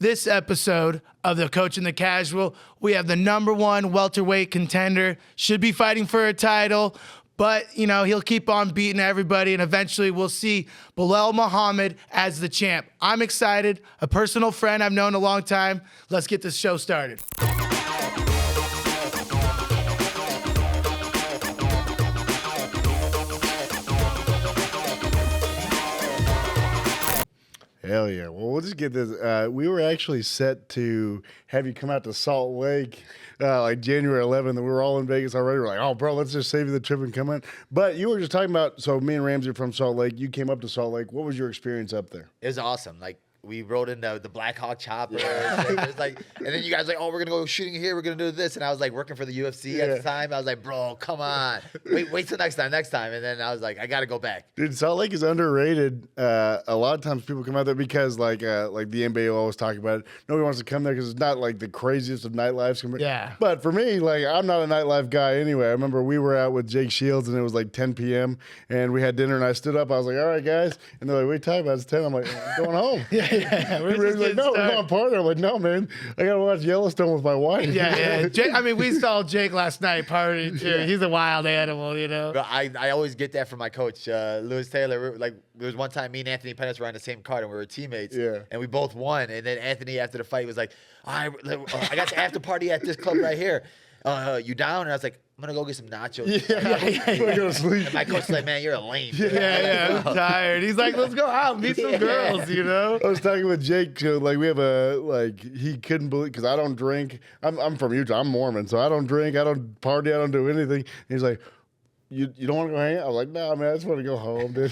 This episode of the Coach and the Casual, we have the #1 welterweight contender, should be fighting for a title, but, you know, he'll keep on beating everybody, and eventually we'll see Belal Muhammad as the champ. I'm excited. A personal friend I've known a long time. Let's get this show started. Hell yeah. Well, we'll just get this. We were actually set to have you come out to Salt Lake like January 11th, and we were all in Vegas already. We're like, oh, bro, let's just save you the trip and come in. But you were just talking about, so me and Ramsey are from Salt Lake. You came up to Salt Lake. What was your experience up there? It was awesome. Like, we rode in the Black Hawk chopper. It was like, and then you guys were like, oh, we're going to go shooting here. We're going to do this. And I was like working for the UFC at the time. I was like, bro, come on. Wait till next time. And then I was like, I got to go back. Dude, Salt Lake is underrated. A lot of times people come out there because like the NBA always talk about it. Nobody wants to come there because it's not like the craziest of nightlife. Yeah. But for me, like, I'm not a nightlife guy anyway. I remember we were out with Jake Shields and it was like 10 p.m. and we had dinner and I stood up. I was like, all right, guys. And they're like, what are you talking about? It's 10. I'm like, I'm going home. Yeah. We're like, no, we're going party. I'm like, no, man. I got to watch Yellowstone with my wife. Yeah. Jake, I mean, we saw Jake last night party too. He's a wild animal, you know. But I always get that from my coach, Lewis Taylor. Like, there was one time me and Anthony Pettis were on the same card and we were teammates. Yeah. And we both won. And then Anthony, after the fight, was like, I got the after party at this club right here. You down? And I was like, I'm going to go get some nachos. Yeah. Go to sleep. And my coach's like, man, you're a lame. Yeah, I'm tired. He's like, let's go out and meet some girls, you know? I was talking with Jake, so like we have he couldn't believe, because I don't drink. I'm from Utah. I'm Mormon, so I don't drink. I don't party. I don't do anything. And he's like, you don't want to go hang out? I was like, nah, man, I just want to go home, dude.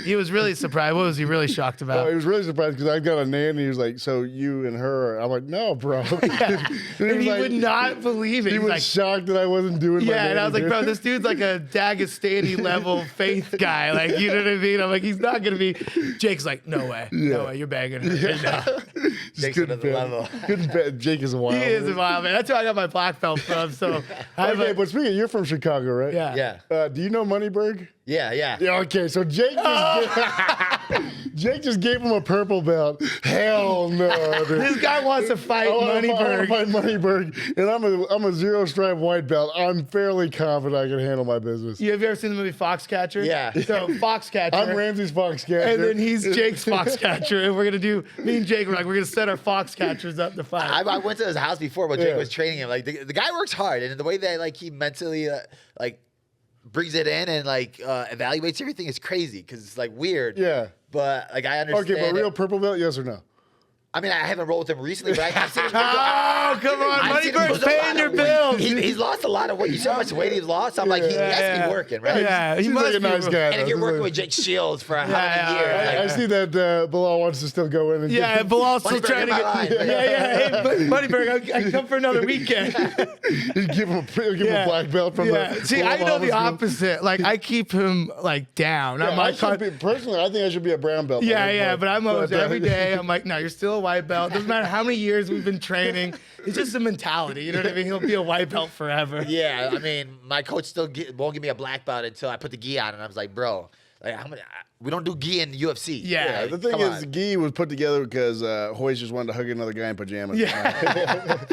He was really surprised. What was he really shocked about? Oh, he was really surprised because I got a nanny. He was like, so you and her? I'm like, no, bro. And he like, would not believe it. He He's was like, shocked that I wasn't doing my yeah, and I was like, nanny, bro, dude. this dude's like a Dagestani level faith guy. Like, you know what I mean? I'm like, he's not going to be. Jake's like, no way. No way. You're bagging her. Yeah. No. Jake's another level. Couldn't bet. Jake is a wild. He is a wild man. That's where I got my black belt from. So, Okay, but speaking, you're from Chicago, right? Yeah. Yeah. Do you know Moneyberg? Yeah. Yeah, okay, so Jake just gave him a purple belt. Hell no, dude. This guy wants to fight I want Moneyberg. to fight Moneyberg, and I'm a zero stripe white belt. I'm fairly confident I can handle my business. Have you ever seen the movie Foxcatcher? Yeah. So Foxcatcher. I'm Ramsey's Foxcatcher. And then he's Jake's Foxcatcher. And we're going to do, me and Jake, we're going to set our Foxcatchers up to fight. I went to his house before when Jake was training him. Like, the guy works hard, and the way that like he mentally brings it in and like evaluates everything is crazy because it's like weird. Yeah. But like I understand. Okay, but real purple belt, yes or no? I mean, I haven't rolled with him recently, but I've seen him. Oh, come on. I've seen him Moneyberg's lose a paying lot your of weight. bills. He's lost a lot of weight. You see how much weight he's lost? I'm like, he has to be working, right? Yeah, he Seems must like a be. nice guy. And if you're working with Jake Shields for how many years? yeah. I see that Belal wants to still go in and Yeah, Belal's still Moneyberg trying to in my get. line. Hey, Moneyberg, I come for another weekend. he'd give him a black belt from the. See, I know the Belal office. opposite. Like, I keep him like down. Yeah, I'm like, personally, I think I should be a brown belt. but I'm always every day. I'm like, no, you're still a white belt. Doesn't matter how many years we've been training. It's just a mentality. You know what I mean? He'll be a white belt forever. Yeah, I mean, my coach still won't give me a black belt until I put the gi on, and I was like, bro, like we don't do gi in the UFC. Yeah. The thing is, the gi was put together because Hoist just wanted to hug another guy in pajamas. Yeah.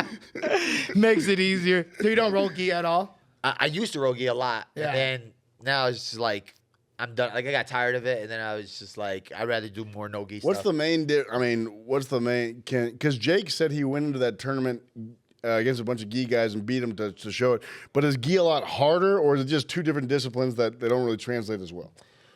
Makes it easier. So you don't roll gi at all? I used to roll gi a lot, Yeah. and then now it's just like I'm done. Like I got tired of it, and then I was just like, I'd rather do more no gi stuff. What's the main? What's the main? Because Jake said he went into that tournament against a bunch of gi guys and beat them to show it. But is gi a lot harder, or is it just two different disciplines that they don't really translate as well?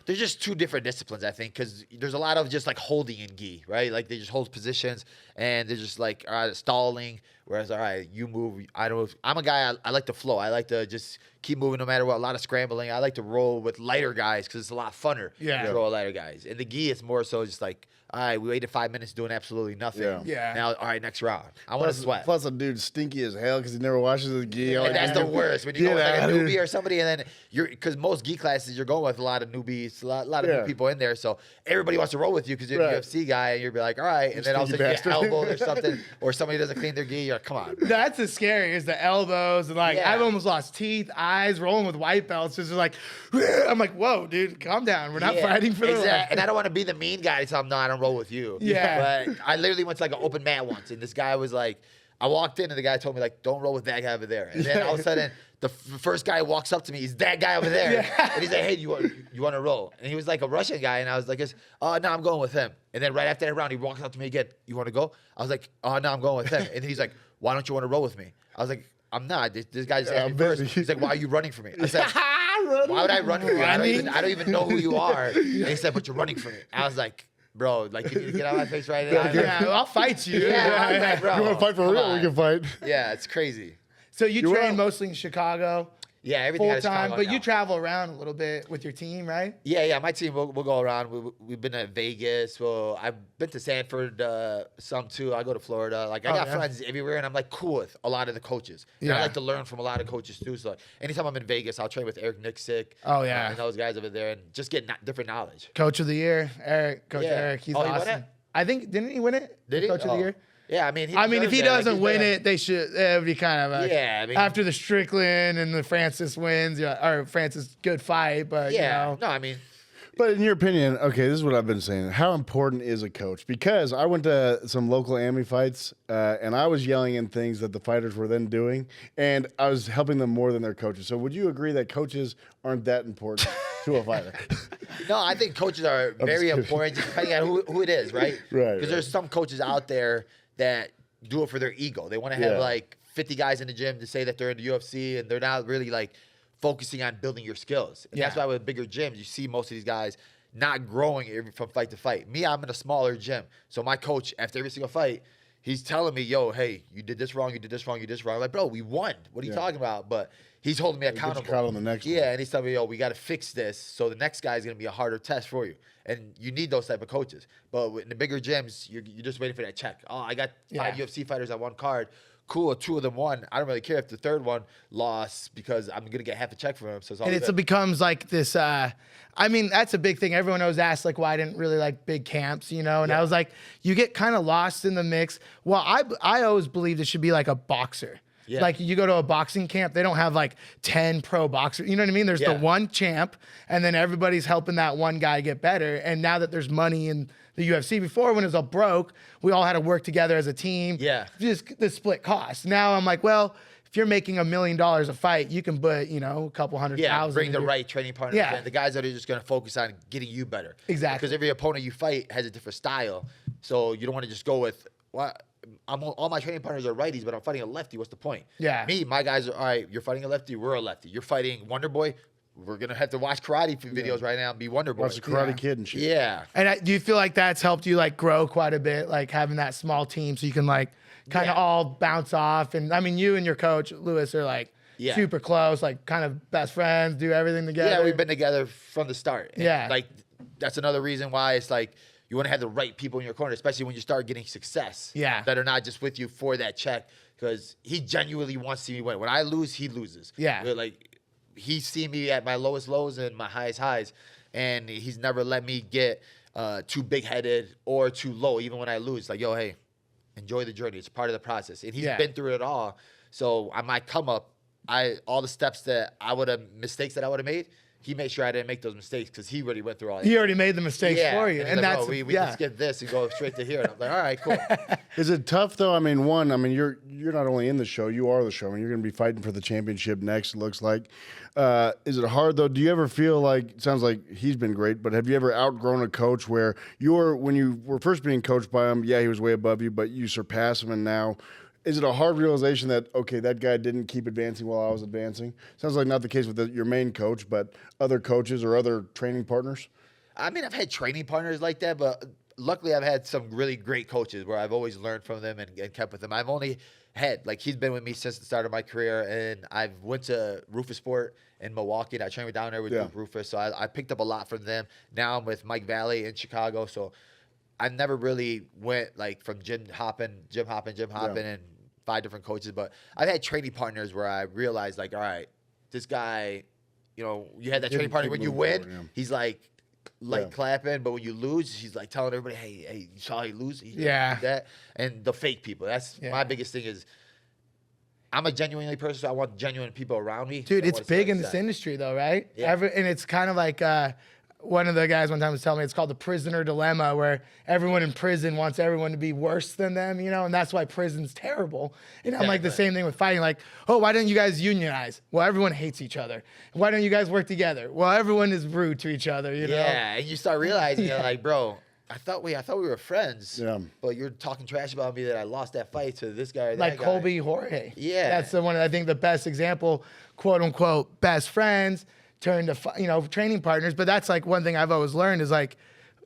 There's just two different disciplines, I think, because there's a lot of just like holding in gi, right? Like they just hold positions and they're just like, all right, stalling. Whereas, all right, you move. I'm a guy, I like to flow. I like to just keep moving no matter what. A lot of scrambling. I like to roll with lighter guys because it's a lot funner to roll lighter guys. And the gi, it's more so just like, all right, we waited 5 minutes doing absolutely nothing. Yeah. Now, all right, next round. I want to sweat. Plus, a dude's stinky as hell because he never washes his gi. And that's the worst when you go with like a dude. newbie or somebody, and then because most gi classes you're going with a lot of newbies, a lot of new people in there, so everybody wants to roll with you because you're a UFC guy, and you're be like, all right, and then all of a sudden you get elbowed or something, or somebody doesn't clean their gi, you're Yeah, come on. That's the scariest, the elbows, and like Yeah. I've almost lost teeth, eyes, rolling with white belts. It's just like, I'm like, whoa, dude, calm down. We're not fighting for the life. And I don't want to be the mean guy to tell him, no, I don't roll with you. Yeah. But I literally went to like an open mat once, and this guy was like, I walked in, and the guy told me like, don't roll with that guy over there. And then all of a sudden, the first guy walks up to me, he's that guy over there, and he's like, hey, you want to roll? And he was like a Russian guy, and I was like, oh no, I'm going with him. And then right after that round, he walks up to me again, you want to go? I was like, oh no, I'm going with him. And he's like, why don't you want to roll with me? I was like, I'm not. This guy just asked me first. He's like, why are you running for me? I said, why would I run for you? I don't even know who you are. And he said, but you're running for me. I was like, bro, like, you need to get out of my face right now. Yeah, well, I'll fight you. I was like, bro, You want to fight for real? We can fight. Yeah, it's crazy. So you You're train out. mostly in Chicago, Yeah, everything full out of time, Chicago but now. you travel around a little bit with your team, right? Yeah, my team, we'll go around. We've been to Vegas. Well, I've been to Sanford some too. I go to Florida. Like, I got friends everywhere, and I'm like cool with a lot of the coaches. And I Yeah. like to learn from a lot of coaches too. So anytime I'm in Vegas, I'll train with Eric Nixick. Oh, yeah. And those guys over there, and just get different knowledge. Coach of the year, Coach Yeah. Eric, he's Oh, he won awesome. it? I think didn't he win it? Did he? Coach of the Oh. year. Yeah, I mean, If he doesn't win it, they should. It would be kind of Yeah, I mean- after the Strickland and the Francis wins, or Francis good fight, but Yeah, you know, no, I mean, But in your opinion, okay, this is what I've been saying. How important is a coach? Because I went to some local AMI fights, and I was yelling in things that the fighters were then doing, and I was helping them more than their coaches. So would you agree that coaches aren't that important to a fighter? no, I think coaches are very kidding. important, just depending on who it is, right? Right, Because there's some coaches out there that do it for their ego. They want to have Yeah. like 50 guys in the gym to say that they're in the UFC, and they're not really like focusing on building your skills. And that's Yeah. why with bigger gyms, you see most of these guys not growing from fight to fight. Me, I'm in a smaller gym. So my coach, after every single fight, he's telling me, yo, hey, you did this wrong, you did this wrong, you did this wrong. I'm like, bro, we won. What are you talking about? But he's holding me gets you accountable. caught on the next yeah, one. and he's telling me, yo, we got to fix this. So the next guy is going to be a harder test for you. And you need those type of coaches. But in the bigger gyms, you're just waiting for that check. Oh, I got 5 UFC fighters on one card. Cool, 2 of them won. I don't really care if the third one lost because I'm going to get half a check from him. So it's all and good. it becomes like this. I mean, that's a big thing. Everyone always asks like why I didn't really like big camps, you know. And I was like, you get kind of lost in the mix. Well, I always believed it should be like a boxer. Yeah. Like you go to a boxing camp, they don't have like 10 pro boxers. You know what I mean? There's the Yeah. one champ, and then everybody's helping that one guy get better. And now that there's money in the UFC, before when it was all broke, we all had to work together as a team. Yeah. Just the split costs. Now I'm like, well, if you're making $1 million a fight, you can put, you know, a couple hundred thousand. bring the into- right training partners. Yeah. And the guys that are just going to focus on getting you better. Exactly. Because every opponent you fight has a different style. So you don't want to just go with, well, all my training partners are righties, but I'm fighting a lefty. What's the point? Yeah. Me, my guys are, all right, you're fighting a lefty, we're a lefty. You're fighting Wonder Boy, we're going to have to watch karate videos right now and be Wonder Boy. Watch the Karate Kid and shit. Yeah. And do you feel like that's helped you like grow quite a bit, like having that small team so you can like kind of Yeah. all bounce off? And I mean, you and your coach Lewis are like Yeah. super close, like kind of best friends, do everything together. Yeah, we've been together from the start. And, Yeah. like, that's another reason why it's like you want to have the right people in your corner, especially when you start getting success. Yeah. That are not just with you for that check, because he genuinely wants to see me win. When I lose, he loses. Yeah. But, like, he's seen me at my lowest lows and my highest highs, and he's never let me get too big-headed or too low, even when I lose. Like, yo, hey, enjoy the journey. It's part of the process. And he's Yeah. been through it all. So I might come up, all the steps that mistakes that I would have made, he made sure I didn't make those mistakes because he already went through all that. He already made the mistakes for you, he's and like, that's "Oh, we yeah. can skip this and go straight to here." And I'm like, all right, cool. Is it tough though? I mean, you're not only in the show, you are the show. I mean, you're going to be fighting for the championship next. It looks like. Is it hard though? Do you ever feel like? It sounds like he's been great, but have you ever outgrown a coach where when you were first being coached by him? Yeah, he was way above you, but you surpass him, and now. Is it a hard realization that, okay, that guy didn't keep advancing while I was advancing? Sounds like not the case with your main coach, but other coaches or other training partners? I mean, I've had training partners like that, but luckily I've had some really great coaches where I've always learned from them and kept with them. I've only had, like, he's been with me since the start of my career, and I've went to Rufus Sport in Milwaukee, and I trained down there with Rufus, so I picked up a lot from them. Now I'm with Mike Valley in Chicago, so I never really went, like, from gym hopping, and 5 different coaches, but I've had training partners where I realized, like, all right, this guy, you know, you had that training partner when you win, he's like clapping, but when you lose, he's like telling everybody, hey, you saw he lose? He did that. And the fake people. That's my biggest thing is I'm a genuinely person, so I want genuine people around me. Dude, So I it's wanna big set in this that. industry, though, right? Yeah. And it's kind of like one of the guys one time was telling me it's called the prisoner dilemma, where everyone in prison wants everyone to be worse than them, you know, and that's why prison's terrible. And I'm like the Exactly. same thing with fighting. Like, oh, why don't you guys unionize? Well, everyone hates each other. Why don't you guys work together? Well, everyone is rude to each other, you know? Yeah, and you start realizing, you're like, bro, I thought we were friends. Yeah. But you're talking trash about me that I lost that fight to this guy or Like that guy. Colby Jorge. Yeah. That's the one, I think, the best example, quote unquote, best friends turn to, training partners. But that's like one thing I've always learned is like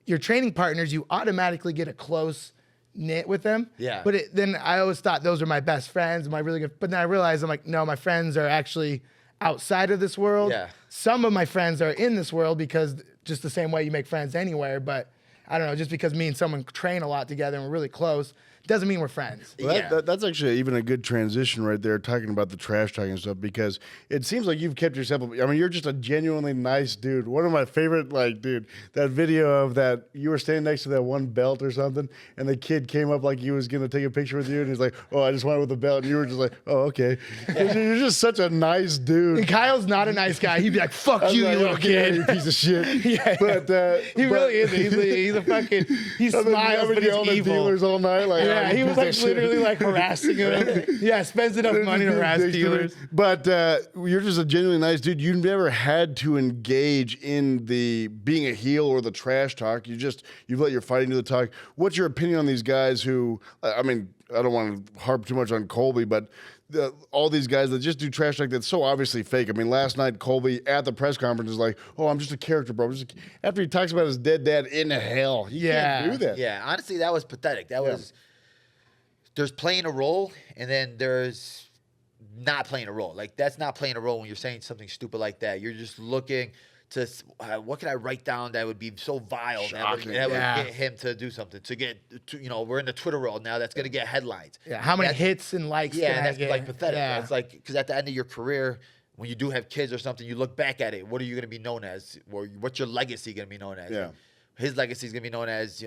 your training partners, you automatically get a close knit with them. Yeah. But then I always thought those are my best friends, my really good. But then I realized I'm like, no, my friends are actually outside of this world. Yeah. Some of my friends are in this world because just the same way you make friends anywhere. But I don't know, just because me and someone train a lot together and we're really close doesn't mean we're friends. Well, Yeah. that's actually even a good transition right there, talking about the trash talking stuff, because it seems like you've kept yourself. I mean, you're just a genuinely nice dude. One of my favorite, dude, that video of that you were standing next to that one belt or something, and the kid came up like he was going to take a picture with you, and he's like, "Oh, I just wanted with the belt," and you were just like, "Oh, okay." You're just such a nice dude. And Kyle's not a nice guy. He'd be like, fuck you, Like, you little "Okay, kid. you piece of shit." Yeah, But he really is. He's a fucking, he smiles, but he's yelling at evil. dealers all night. Like, Yeah, "Oh, he you was piece like of shit." literally like harassing him. Yeah, spends enough money to harass dealers. But you're just a genuinely nice dude. You never had to engage in the being a heel or the trash talk. You've let your fighting do the talk. What's your opinion on these guys who, I mean, I don't want to harp too much on Colby, but all these guys that just do trash talk that's so obviously fake. I mean, last night Colby at the press conference is like, "Oh, I'm just a character, bro." After he talks about his dead dad in hell, you can't do that. Yeah, honestly, that was pathetic. There's playing a role, and then there's not playing a role. Like, that's not playing a role when you're saying something stupid like that. You're just looking to, what could I write down that would be so vile that would get him to do something, we're in the Twitter world now that's going to get headlines. Yeah, how many hits and likes Yeah, can I that's get? like pathetic. Yeah. It's like, because at the end of your career, when you do have kids or something, you look back at it. What are you going to be known as? Or what's your legacy going to be known as? Yeah. His legacy is going to be known as,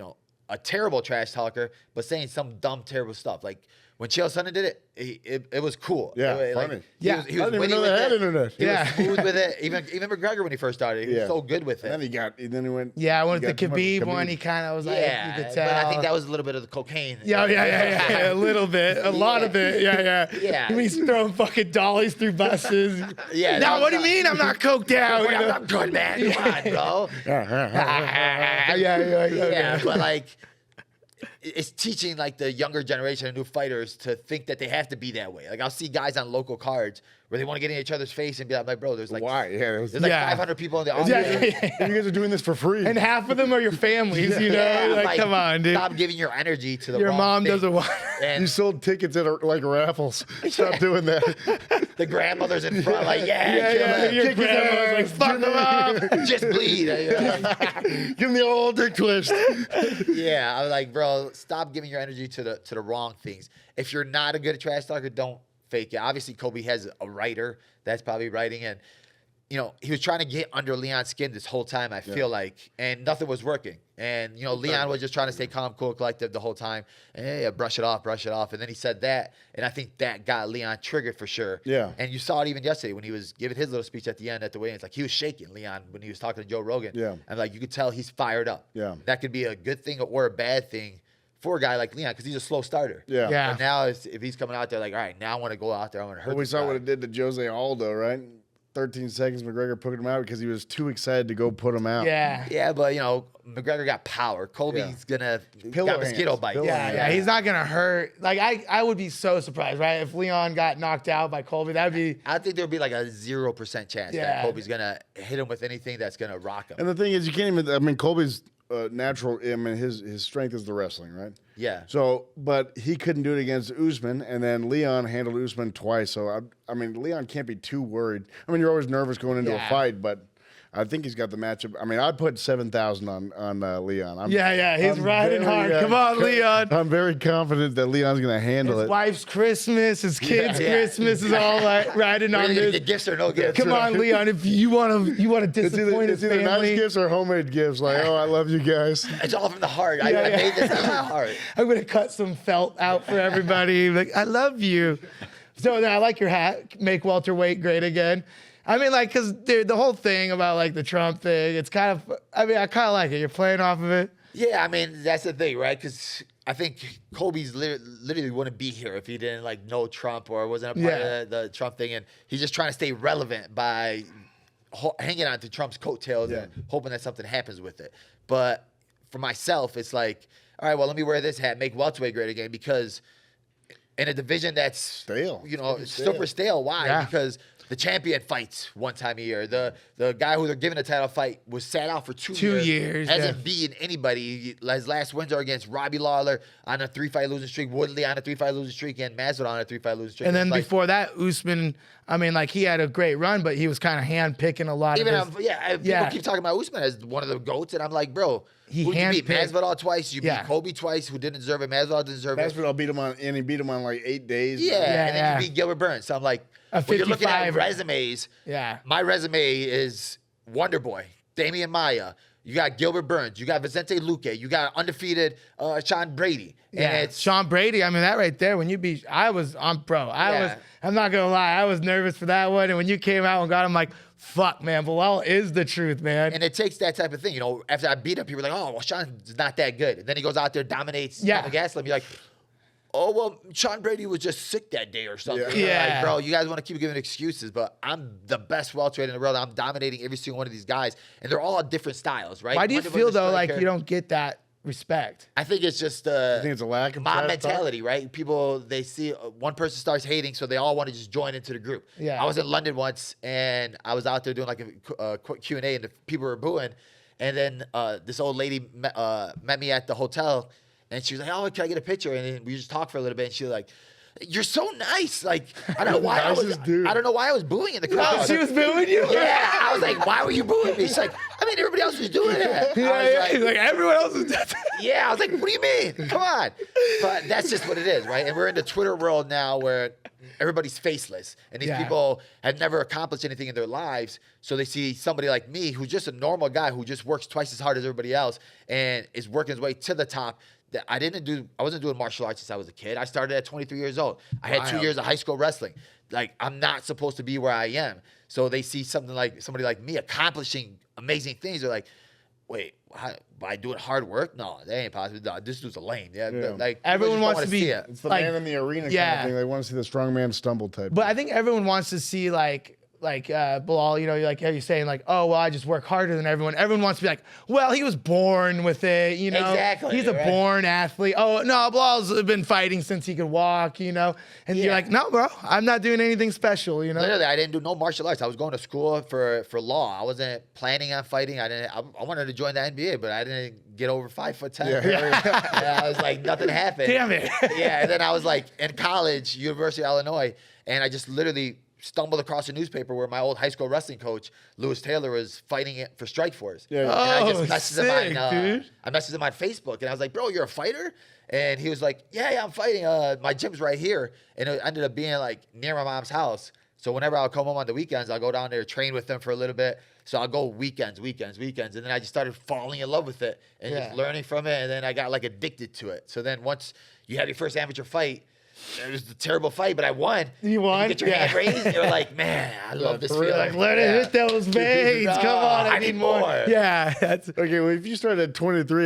a terrible trash talker, but saying some dumb, terrible stuff. Like, when Chael Sonnen did it, it was cool. Yeah, Like, funny. He Yeah. was I didn't even witty know with they had it. internet. He Yeah. was smooth with it. Even McGregor, when he first started, he was so good with And it. then he went. Yeah, I went he with the got too much Khabib one. He kind of was like, Yeah, you could tell. but I think that was a little bit of the cocaine. Yeah, a little bit, a lot of it. Yeah. Yeah. He's throwing fucking dollies through buses. Yeah, Now, that what do was you mean I'm not coked out? I'm not good, man. Come on, bro. Yeah, but like, it's teaching like the younger generation of new fighters to think that they have to be that way. Like, I'll see guys on local cards where they want to get in each other's face and be like, bro, there's like, Why? Yeah, there's like Yeah. 500 people in the audience. Yeah. you guys are doing this for free. And half of them are your families, you know? Yeah, like, come on, dude. Stop giving your energy to the Your wrong mom thing. doesn't want. You And sold tickets at like raffles. Stop doing that. the grandmother's in front, like, yeah, Your Kick his grandma's like, ass. fuck them up. just bleed. Give him the old dick twist. Yeah, I was like, bro, stop giving your energy to the wrong things. If you're not a good trash talker, don't fake it. Obviously, Kobe has a writer that's probably writing, and he was trying to get under Leon's skin this whole time. I feel like, and nothing was working. And Leon was just trying to stay calm, cool, collective the whole time. And hey, brush it off. And then he said that, and I think that got Leon triggered for sure. Yeah. And you saw it even yesterday when he was giving his little speech at the end at the weigh-ins. Like, he was shaking, Leon, when he was talking to Joe Rogan. Yeah. And like, you could tell he's fired up. Yeah. That could be a good thing or a bad thing for a guy like Leon, because he's a slow starter. Yeah. Yeah. And now if he's coming out there like, all right, now I want to go out there, I want to hurt Well, we this saw guy. what it did to Jose Aldo, right? 13 seconds, McGregor put him out because he was too excited to go put him out. Yeah. Yeah, but McGregor got power. Colby's gonna Pillow got mosquito hands. bites. Pillow Yeah, he's not gonna hurt. Like I would be so surprised, right? If Leon got knocked out by Colby, that'd be. I think there'd be like a 0% chance Yeah. that Colby's gonna hit him with anything that's gonna rock him. And the thing is, you can't even. I mean, Colby's natural. I mean, his strength is the wrestling, right? Yeah. So, but he couldn't do it against Usman, and then Leon handled Usman twice. So, I mean, Leon can't be too worried. I mean, you're always nervous going into a fight, but I think he's got the matchup. I mean, I'd put 7,000 on Leon. He's riding hard. Come on, Leon. I'm very confident that Leon's going to handle His it. wife's Christmas, his kids' Yeah. Christmas is all like riding Are on you gonna this. get gifts or no gifts? Come on, Leon. If you want to disappoint It's his either nice family, gifts or homemade gifts. Like, oh, I love you guys. It's all from the heart. I Yeah, made this out of my heart. I'm gonna cut some felt out for everybody. Like, I love you. So I like your hat. Make welterweight great again. I mean, like, because the whole thing about like the Trump thing, it's kind of. I mean, I kind of like it. You're playing off of it. Yeah, I mean, that's the thing, right? Because I think Kobe's literally wouldn't be here if he didn't like know Trump or wasn't a part of the Trump thing, and he's just trying to stay relevant by hanging on to Trump's coattails and hoping that something happens with it. But for myself, it's like, all right, well, let me wear this hat, make welterweight great again, because in a division that's stale, super stale. Why? Yeah. Because the champion fights one time a year. The guy who they're giving a title fight was sat out for 2 years. Hasn't beaten anybody. His last wins are against Robbie Lawler on a 3-fight losing streak, Woodley on a 3-fight losing streak, and Masvidal on a 3-fight losing streak. And then before that, Usman, I mean, like, he had a great run, but he was kind of hand-picking a lot of his... People keep talking about Usman as one of the GOATs, and I'm like, bro, who you beat? Masvidal twice, you beat Kobe twice, who didn't deserve it. Masvidal didn't deserve it. Masvidal beat him on like 8 days. And then you beat Gilbert Burns. So I'm like, when you're looking at resumes, my resume is Wonder Boy, Damian Maia. You got Gilbert Burns. You got Vicente Luque. You got undefeated Sean Brady. And it's Sean Brady. I mean, that right there, when you beat, I'm not going to lie, I was nervous for that one. And when you came out and got him, like, fuck, man, Belal is the truth, man. And it takes that type of thing. You know, after I beat him, people were like, oh, well, Sean's not that good. And then he goes out there, dominates the Gaslam. You're like, oh, well, Sean Brady was just sick that day or something. Like, bro, you guys want to keep giving excuses, but I'm the best welterweight in the world. I'm dominating every single one of these guys, and they're all different styles, right? Why do you feel, though, like you don't get that respect? I think it's just I think it's a lack of mob mentality, right? People, they see one person starts hating, so they all want to just join into the group. I was in London once, and I was out there doing like a Q&A, and the people were booing, and then this old lady met me at the hotel. And she was like, oh, can I get a picture? And then we just talked for a little bit. And she was like, you're so nice. Like, I don't know why I don't know why I was booing in the crowd. Oh, she was booing you? Yeah. I was like, why were you booing me? She's like, I mean, everybody else was doing it. Like everyone else was doing it. Yeah. I was like, what do you mean? Come on. But that's just what it is, right? And we're in the Twitter world now where everybody's faceless. And these people have never accomplished anything in their lives. So they see somebody like me who's just a normal guy who just works twice as hard as everybody else and is working his way to the top. I wasn't doing martial arts since I was a kid. I started at 23 years old. I had 2 years of high school wrestling. Like, I'm not supposed to be where I am. So they see somebody like me accomplishing amazing things. They're like, wait, by doing hard work? No, that ain't possible. No, this dude's a lame. Like, everyone wants to be. It's the man in the arena kind of thing. They want to see the strong man stumble type. But I think everyone wants to see like Belal, you know, like how you're saying, like, oh, well, I just work harder than everyone. Everyone wants to be like, well, he was born with it, you know. Exactly. He's a born athlete. Oh, no, Belal's been fighting since he could walk, you know. And you're like, no, bro, I'm not doing anything special, you know. Literally, I didn't do no martial arts. I was going to school for law. I wasn't planning on fighting. I wanted to join the NBA, but I didn't get over 5'10". And I was like, nothing happened. Damn it. And then I was like in college, University of Illinois, and I just literally stumbled across a newspaper where my old high school wrestling coach, Lewis Taylor, was fighting it for Strikeforce. And I just messaged him I messaged him on Facebook, and I was like, bro, you're a fighter? And he was like, yeah, I'm fighting. My gym's right here. And it ended up being like near my mom's house. So whenever I'll come home on the weekends, I'll go down there, train with them for a little bit. So I'll go weekends. And then I just started falling in love with it and just learning from it. And then I got like addicted to it. So then once you have your first amateur fight, it was a terrible fight, but I won. You won? You get your hand raised, and you're like, man, I love this feeling. Like, let it hit those veins. Come on, I need more. Yeah. Okay, well, if you started at 23,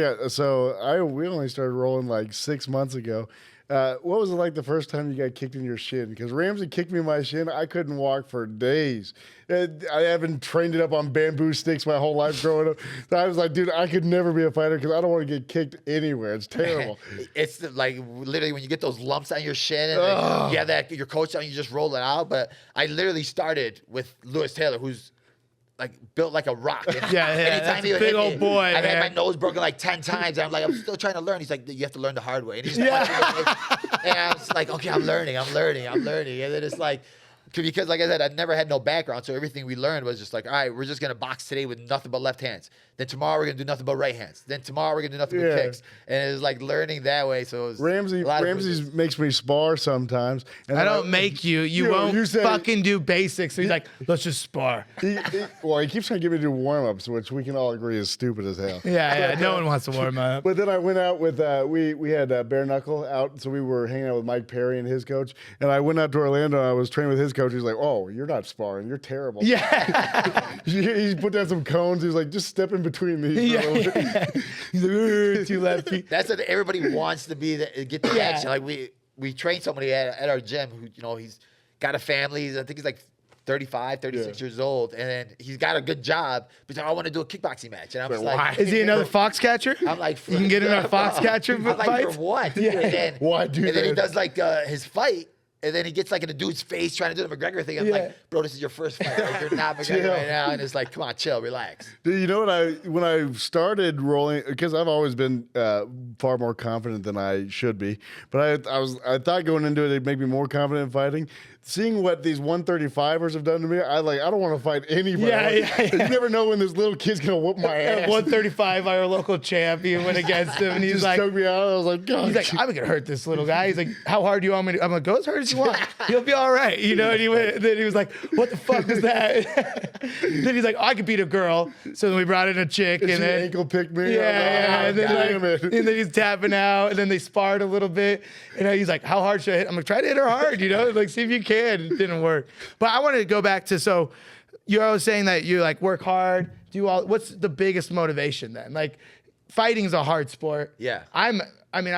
we only started rolling like 6 months ago. What was it like the first time you got kicked in your shin? Because Ramsey kicked me in my shin. I couldn't walk for days. I haven't trained it up on bamboo sticks my whole life growing up. So I was like, dude, I could never be a fighter because I don't want to get kicked anywhere. It's terrible. It's like literally when you get those lumps on your shin and like, you have that your coach on you just roll it out. But I literally started with Lewis Taylor, who's like built like a rock. And that's a big old boy. I've had my nose broken like 10 times. And I'm like, I'm still trying to learn. He's like, you have to learn the hard way. And he's and I was like, okay, I'm learning. And then it's like, because like I said, I'd never had no background. So everything we learned was just like, all right, we're just going to box today with nothing but left hands. Then tomorrow we're gonna do nothing but right hands. Then tomorrow we're gonna do nothing but kicks. And it's like learning that way. So it was Ramsey makes me spar sometimes. And I don't make you. You won't fucking do basics. So he's like, let's just spar. He keeps trying to get me to do warm-ups, which we can all agree is stupid as hell. Yeah. No one wants to warm up. But then I went out with, we had Bare Knuckle out, so we were hanging out with Mike Perry and his coach. And I went out to Orlando, and I was training with his coach. He's like, oh, you're not sparring. You're terrible. Yeah. He put down some cones. He was like, just step in between these. Yeah. He's like, two left feet. That's what everybody wants to be, get the action. Like we train somebody at our gym who, he's got a family. I think he's like 35, 36 years old, and then he's got a good job. But he's like, I want to do a kickboxing match. And I'm just like, is he another fox catcher? I'm like, you can get in a fox catcher I'm fight? like, for what? Yeah. And then, why do that? And then he does like his fight. And then he gets like in a dude's face trying to do the McGregor thing. I'm like, bro, this is your first fight. Like, you're not McGregor right now. And it's like, come on, chill, relax. Dude, you know what? When I started rolling, because I've always been far more confident than I should be, but I thought going into it, it'd make me more confident in fighting. Seeing what these 135ers have done to me, I don't want to fight anybody. Yeah. You never know when this little kid's gonna whoop my ass. 135, our local champion went against him, and he's Just like, choked me out. I was like, God. he's like, I'm gonna hurt this little guy. He's like, how hard do you want me to? I'm like, go as hard as you want. You'll be all right, And then he was like, what the fuck is that? Then he's like, I could beat a girl. So then we brought in a chick, and then ankle picked me. Yeah. And And then he's tapping out, and then they sparred a little bit. And he's like, how hard should I hit? I'm like, try to hit her hard, like see if you can. It didn't work. But I wanted to go back to, so you're always saying that you like work hard, what's the biggest motivation then? Like fighting is a hard sport. Yeah. I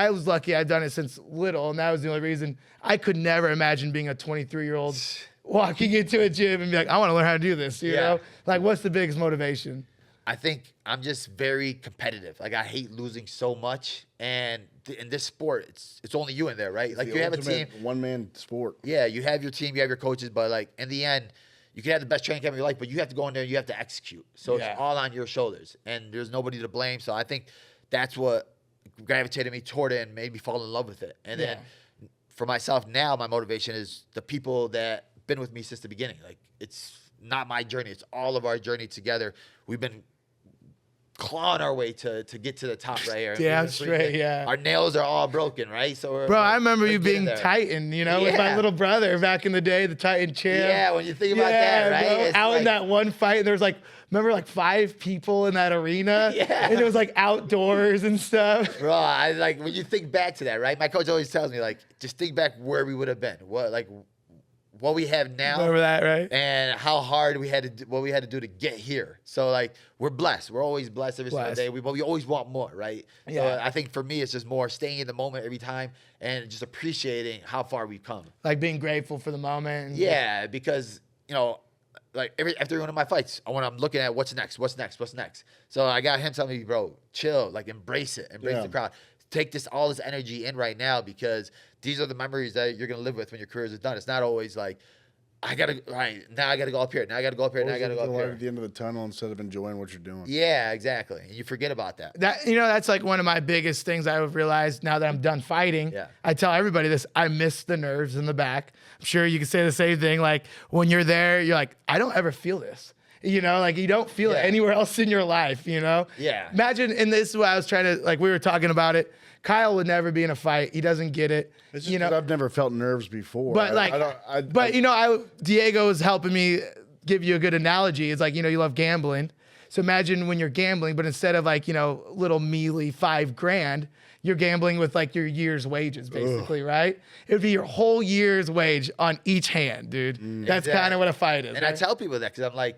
was lucky. I'd done it since little, and that was the only reason. I could never imagine being a 23-year-old walking into a gym and be like, I want to learn how to do this, you know? Like, what's the biggest motivation? I think I'm just very competitive. Like I hate losing so much, and in this sport, it's only you in there, right? Like you have a team, one-man sport. Yeah, you have your team, you have your coaches, but like in the end, you can have the best training camp of your life, but you have to go in there and you have to execute. So it's all on your shoulders, and there's nobody to blame. So I think that's what gravitated me toward it and made me fall in love with it. And then for myself now, my motivation is the people that been with me since the beginning. Like it's not my journey; it's all of our journey together. We've been clawing our way to get to the top right here. Damn straight, yeah. Our nails are all broken, right? So bro, I remember you being Titan, with my little brother back in the day, the Titan champ. Yeah, when you think about that, right? Bro, out in that one fight, and there was remember 5 people in that arena? Yeah. And it was outdoors and stuff. Bro, when you think back to that, right? My coach always tells me, just think back where we would have been. What we have now. Remember that, right? And how hard we had to do, what we had to do to get here. So we're blessed. We're always blessed every single day. But we always want more, right? Yeah. So I think for me, it's just more staying in the moment every time and just appreciating how far we've come. Like being grateful for the moment. Yeah, because after one of my fights, I'm looking at what's next. So I got him telling me, bro, chill, embrace it, embrace the crowd. Take all this energy in right now, because these are the memories that you're gonna live with when your career is done. It's not always now I gotta go up here. Now I gotta go up here. Now I gotta go up here. At the end of the tunnel instead of enjoying what you're doing. Yeah, exactly. And you forget about that. That's one of my biggest things I've realized now that I'm done fighting. Yeah. I tell everybody this. I miss the nerves in the back. I'm sure you can say the same thing. When you're there, you're like, I don't ever feel this. You don't feel it anywhere else in your life, Yeah. Imagine, and this is what I was trying to, we were talking about it. Kyle would never be in a fight. He doesn't get it. It's just I've never felt nerves before. But Diego was helping me give you a good analogy. It's you love gambling. So imagine when you're gambling, but instead of little mealy $5,000, you're gambling with your year's wages, basically, right? It would be your whole year's wage on each hand, dude. That's kind of what a fight is. And I tell people that because I'm like,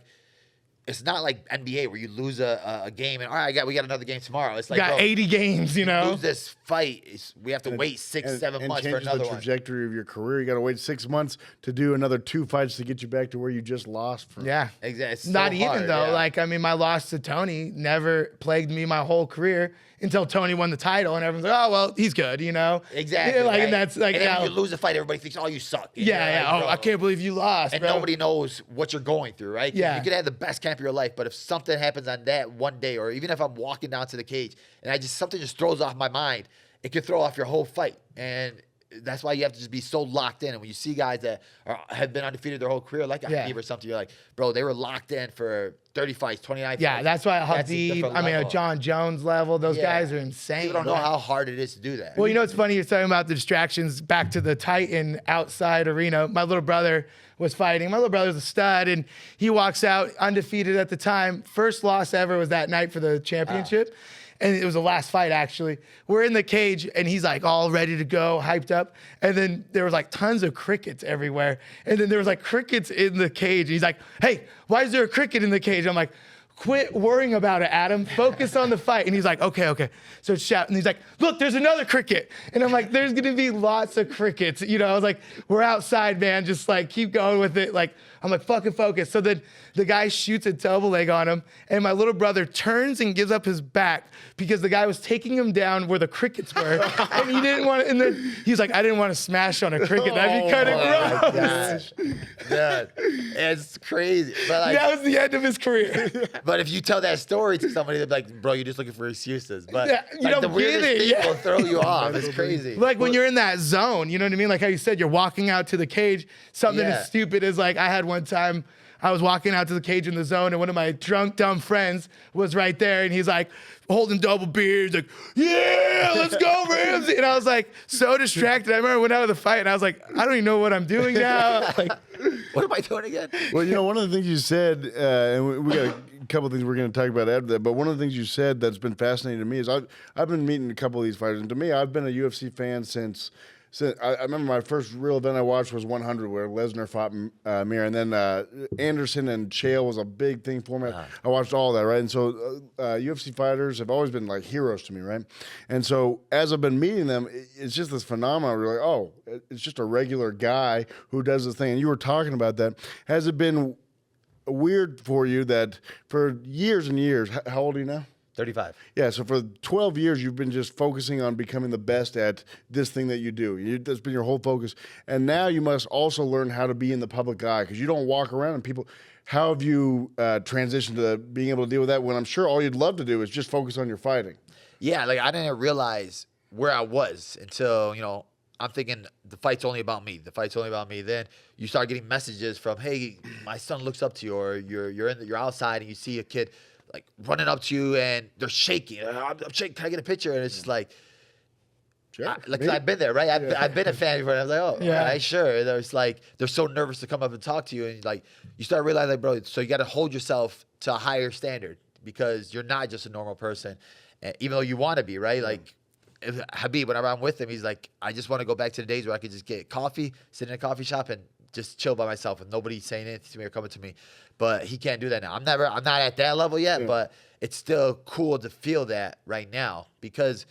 it's not like NBA where you lose a game and all right, we got another game tomorrow. It's you got 80 games, lose this fight. We have to wait 6-7 months for another one. The trajectory of your career. You got to wait 6 months to do another 2 fights to get you back to where you just lost from. Yeah, exactly. It's not so even hard, though. My loss to Tony never plagued me my whole career until Tony won the title, and everyone's like, "Oh well, he's good," Exactly. Yeah, right? And that's and then when you lose a fight, everybody thinks, "Oh, you suck." Yeah. I can't believe you lost. And bro. nobody knows what you're going through, right? Yeah. You could have the best camp of your life, but if something happens on that one day, or even if I'm walking down to the cage and something just throws off my mind, it could throw off your whole fight. And that's why you have to just be so locked in. And when you see guys that have been undefeated their whole career, like Habib or something, you're like, bro, they were locked in for 30 fights, 29 fights. Yeah, that's why That's a Habib, different I mean, a level. John Jones level, those guys are insane. People don't know man. how hard it is to do that. Well, you know, it's funny you're talking about the distractions back to the Titan outside arena. My little brother was fighting. My little brother's a stud, and he walks out undefeated at the time. First loss ever was that night for the championship. And it was the last fight, actually. We're in the cage, and he's like all ready to go, hyped up. And then there was like tons of crickets everywhere. And then there was like crickets in the cage. And he's like, hey, why is there a cricket in the cage? I'm like, quit worrying about it, Adam. Focus on the fight. And he's like, okay. So shout. And he's like, look, there's another cricket. And I'm like, there's going to be lots of crickets. You know, I was like, we're outside, man. Just like keep going with it. Like, I'm like, fucking focus. So then the guy shoots a double leg on him. And my little brother turns and gives up his back because the guy was taking him down where the crickets were. And he didn't want to. And then he's like, I didn't want to smash on a cricket. That'd be kind of gross. Dude, it's crazy. But like, That was the end of his career. but if you tell that story to somebody, they'd be like, bro, you're just looking for excuses. But Yeah, you like, don't the get weirdest it, thing yeah. will throw you off. It's crazy. Like when you're in that zone, you know what I mean? Like how you said, you're walking out to the cage. Something Yeah. as stupid as like I had one time, I was walking out to the cage in the zone and one of my drunk, dumb friends was right there and he's like holding double beer. He's like, yeah, let's go, Ramsey. And I was like so distracted. I remember I went out of the fight and I was like, I don't even know what I'm doing now. Like, What am I doing again? Well, you know, one of the things you said, and we got a couple of things we're going to talk about after that, but one of the things you said that's been fascinating to me is I've been meeting a couple of these fighters, and to me, I've been a UFC fan since I remember my first real event I watched was 100, where Lesnar fought Mir, and then Anderson and Chael was a big thing for me. I watched all that, right? And so UFC fighters have always been like heroes to me, right? And so as I've been meeting them, it's just this phenomenon. We're like, oh, it's just a regular guy who does this thing. And you were talking about that. Has it been weird for you that for years and years, how old are you now? 35. Yeah, so for 12 years, you've been just focusing on becoming the best at this thing that you do. That's been your whole focus. And now you must also learn how to be in the public eye because you don't walk around and people. How have you transitioned to being able to deal with that when I'm sure all you'd love to do is just focus on your fighting? Yeah, like I didn't realize where I was until, you know, I'm thinking the fight's only about me. The fight's only about me. Then you start getting messages from, hey, my son looks up to you, or you're outside and you see a kid like running up to you and they're shaking. I'm shaking. Can I get a picture? And it's just like, Sure. like I've been there, right? I've been a fan before. And I was like, oh, Yeah. yeah, sure. There's like they're so nervous to come up and talk to you, and like you start realizing, like, bro, so you got to hold yourself to a higher standard because you're not just a normal person, even though you want to be, right? Like Habib, whenever I'm with him, he's like, I just want to go back to the days where I could just get coffee, sit in a coffee shop, and just chill by myself, and nobody saying anything to me or coming to me. But he can't do that now. I'm not at that level yet, but it's still cool to feel that right now because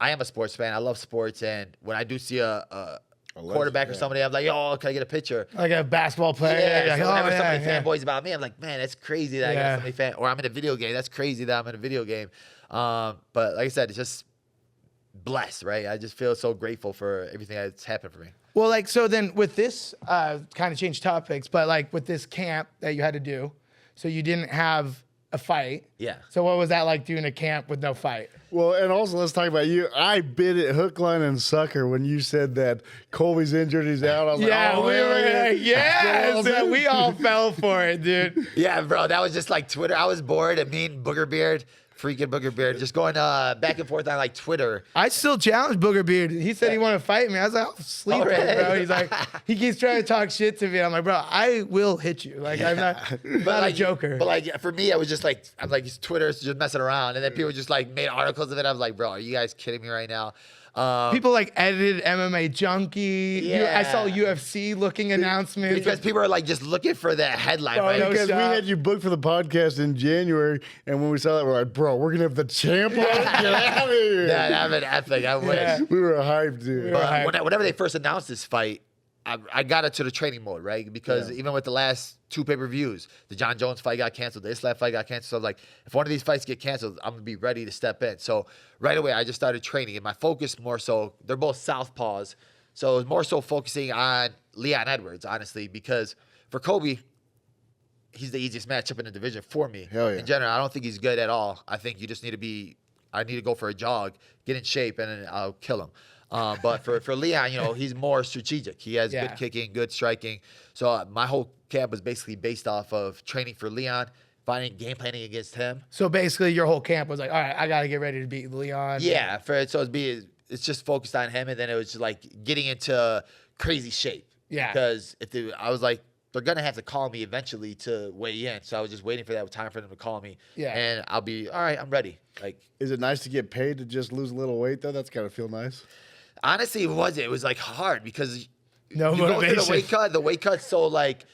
I am a sports fan. I love sports, and when I do see a quarterback or somebody, I'm like, yo, can I get a picture? like a basketball player. Yeah, Like, so whenever yeah, somebody yeah. fanboys about me, I'm like, man, that's crazy that I got so many fans. Or I'm in a video game. That's crazy that I'm in a video game. But like I said, it's just blessed, right? I just feel so grateful for everything that's happened for me. Well, like, so then with this, kind of change topics, but like with this camp that you had to do, so you didn't have a fight. Yeah. So what was that like doing a camp with no fight? Well, and also let's talk about you. I bit it hook, line, and sucker when you said that Colby's injured, he's out. I was Yeah, like, oh, we were, yeah. yes, we all fell for it, dude. Yeah, bro, that was just like Twitter. I was bored, and me and Booger Beard, freaking Booger Beard, just going back and forth on like Twitter. I still challenge Booger Beard. He said he wanted to fight me. I was like, I'll sleep Oh, it, really? bro. He's like, he keeps trying to talk shit to me. I'm like, bro, I will hit you. Like, I'm not But a joker. But like for me, I was just like, I'm like Twitter's just messing around, and then people just like made articles of it. I was like, bro, are you guys kidding me right now? People like edited MMA Junkie. Yeah. I saw UFC looking announcements. Because people are like just looking for that headline, Bro, right? no Because we shot. had you booked for the podcast in January, and when we saw that, we're like, bro, we're going to have the champ on. Get out of here. That'd been epic. I wish. Yeah. We were hyped, dude. But whenever they first announced this fight, I got into the training mode, right? Because even with the last 2 pay-per-views, the John Jones fight got canceled, the Islam fight got canceled. So I was like, if one of these fights get canceled, I'm going to be ready to step in. So right away, I just started training. And my focus more so, they're both southpaws. So it was more so focusing on Leon Edwards, honestly, because for Kobe, he's the easiest matchup in the division for me. Hell yeah. In general, I don't think he's good at all. I think you just need to I need to go for a jog, get in shape, and then I'll kill him. But for Leon, he's more strategic. He has Yeah. good kicking, good striking. So my whole camp was basically based off of training for Leon, finding game planning against him. So basically, your whole camp was like, all right, I got to get ready to beat Leon. Yeah, it's just focused on him, and then it was just like getting into crazy shape. Yeah. Because I was like, they're gonna have to call me eventually to weigh in, so I was just waiting for that time for them to call me. Yeah. And I'll be all right. I'm ready. Like, Is it nice to get paid to just lose a little weight though? That's gotta feel nice. honestly, it wasn't. It was like hard because No you go through motivation. the weight cut. The weight cut's so like,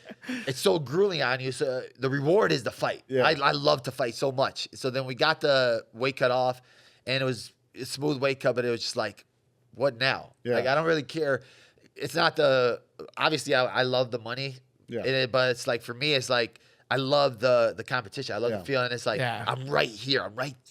it's so grueling on you. So the reward is the fight. Yeah. I love to fight so much. So then we got the weight cut off, and it was a smooth weight cut, but it was just like, what now? Yeah. Like, I don't really care. It's not obviously I love the money. Yeah. But it's like, for me, it's like, I love the competition. I love Yeah. the feeling. It's like, Yeah. I'm right here.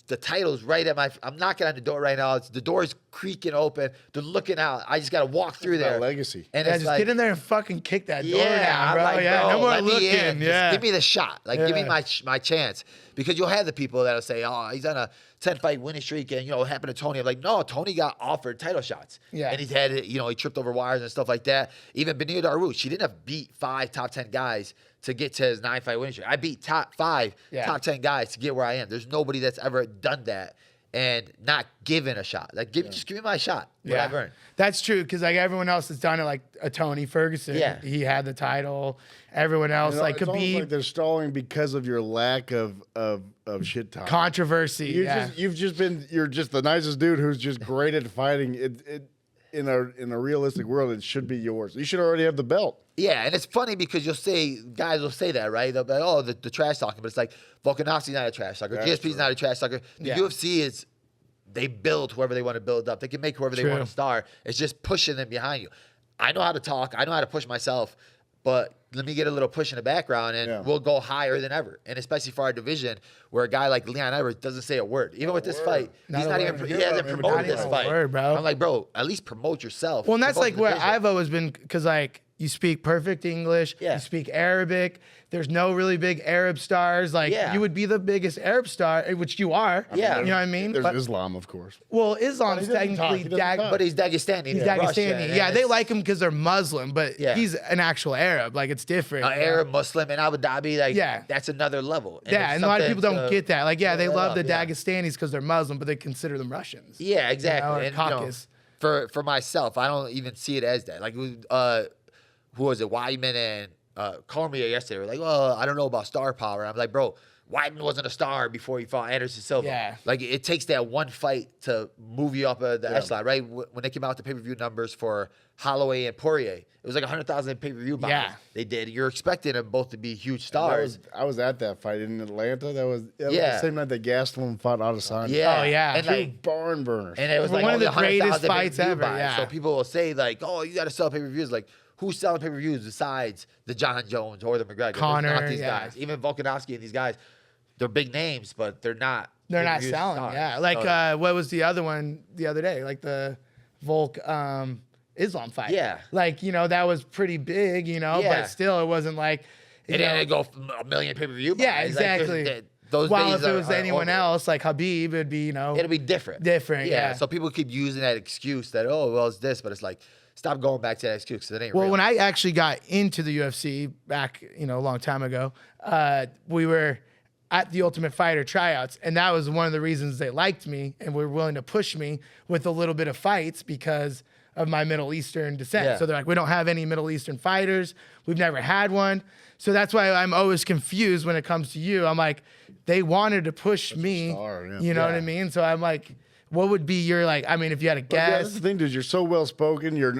The title's right at I'm knocking on the door right now. The door's creaking open. They're looking out. I just got to walk through About there. legacy. And Yeah, it's just like, get in there and fucking kick that door yeah, down, I'm bro. like, Yeah, bro, no more let looking. me in. Yeah. Just give me the shot. Like, give me Yeah. my chance. Because you'll have the people that'll say, oh, he's on a 10-fight winning streak, and, what happened to Tony? I'm like, no, Tony got offered title shots. Yeah. And he's had, he tripped over wires and stuff like that. Even Benito Daru, she didn't have beat 5 top 10 guys to get to his 9-fight winning streak. I beat top 5, Yeah. top 10 guys to get where I am. There's nobody that's ever done that and not given a shot. Like, just give me my shot. What I've earned. That's true, because like everyone else has done it, like a Tony Ferguson. Yeah. He had the title. Everyone else, like It's almost Khabib, like they're stalling because of your lack of shit talk. controversy. You're just the nicest dude who's just great at fighting. In a realistic world, it should be yours. You should already have the belt. Yeah, and it's funny because guys will say that, right? They'll be like, oh, the trash talking, but it's like, Volkanovski's not a trash talker. That's GSP's not a trash talker. The Yeah. UFC they build whoever they want to build up. They can make whoever they want True. to star. It's just pushing them behind you. I know how to talk. I know how to push myself, but let me get a little push in the background, and we'll go higher than ever. And especially for our division, where a guy like Leon Edwards doesn't say a word. Even with this fight, Not he's a not word. even. He Not hasn't even promoted a this fight. word, bro. I'm like, bro, at least promote yourself. Well, and that's Promote like the where division. I've always been, because like you speak perfect English, Yeah. you speak Arabic. There's no really big Arab stars. Like Yeah. you would be the biggest Arab star, which you are. Yeah. You know what I mean? There's But, Islam, of course. well, Islam's But he doesn't talk. technically He doesn't talk. But he's Dagestani. He's Russia, Dagestani. and Yeah, they it's- like him because they're Muslim, but Yeah. he's an actual Arab. Like it's different. you know? Arab Muslim in Abu Dhabi, like, Yeah. that's another level. Yeah, it's and a lot of something people don't to get that. Like, yeah, they build love up, the yeah. Dagestanis because they're Muslim, but they consider them Russians. Yeah, exactly. or And, Caucus. for myself, I don't even see it as that. Like, who was it? Weidman and Cormier yesterday were like, well, I don't know about star power. I'm like, bro, Weidman wasn't a star before he fought Anderson Silva. Yeah. Like, it takes that one fight to move you up the echelon, right? When they came out with the pay-per-view numbers for Holloway and Poirier, it was like 100,000 pay-per-view buys. Yeah. They did. You're expecting them both to be huge That stars. I was at that fight in Atlanta. That was the Yeah. same night that Gastelum fought Adesanya. Yeah. Oh, yeah. And Two like, Barn burners. and it was like One of only the greatest 100,000 fights pay-per-view ever, buys. yeah. So people will say like, "Oh, you got to sell pay-per-views." Like, who's selling pay-per-views besides the John Jones or the McGregor? There's Connor, not these yeah. guys. Even Volkanovski and these guys, they're big names, but they're not. They're not pay-per-view selling. stars. Yeah. Like, So, what was the other one the other day? Like the Volk Islam fight. Yeah. Like, that was pretty big, Yeah. but still it wasn't like, you and then know- they go a million pay-per-view. Yeah, buys. Like, exactly. those While days if it was are anyone over. else, like Habib, it'd be, It'll be different. Different, yeah. So people keep using that excuse that, oh, well, it's this, but it's like, stop going back to that excuse because it ain't Well, real. when I actually got into the UFC back, a long time ago, we were at the Ultimate Fighter tryouts, and that was one of the reasons they liked me and were willing to push me with a little bit of fights because of my Middle Eastern descent. Yeah. So they're like, we don't have any Middle Eastern fighters. We've never had one. So that's why I'm always confused when it comes to you. I'm like, they wanted to push me. star, yeah. You know what I Yeah. mean? So I'm like, what would be your if you had a Yeah, that's guess? the thing, dude. You're so well spoken. You're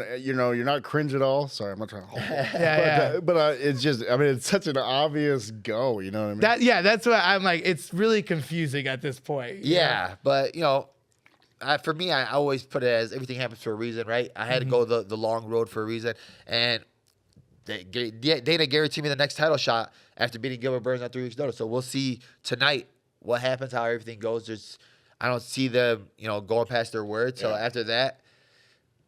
not cringe at all. Sorry, I'm not trying to hold. Yeah, But it's just, it's such an obvious go. You know what I mean? That's what I'm like. It's really confusing at this point. Yeah, but for me, I always put it as everything happens for a reason, right? I had to go the long road for a reason, and Dana guaranteed me the next title shot after beating Gilbert Burns on 3 weeks' notice. So we'll see tonight what happens, how everything goes. I don't see them, going past their word. So after that,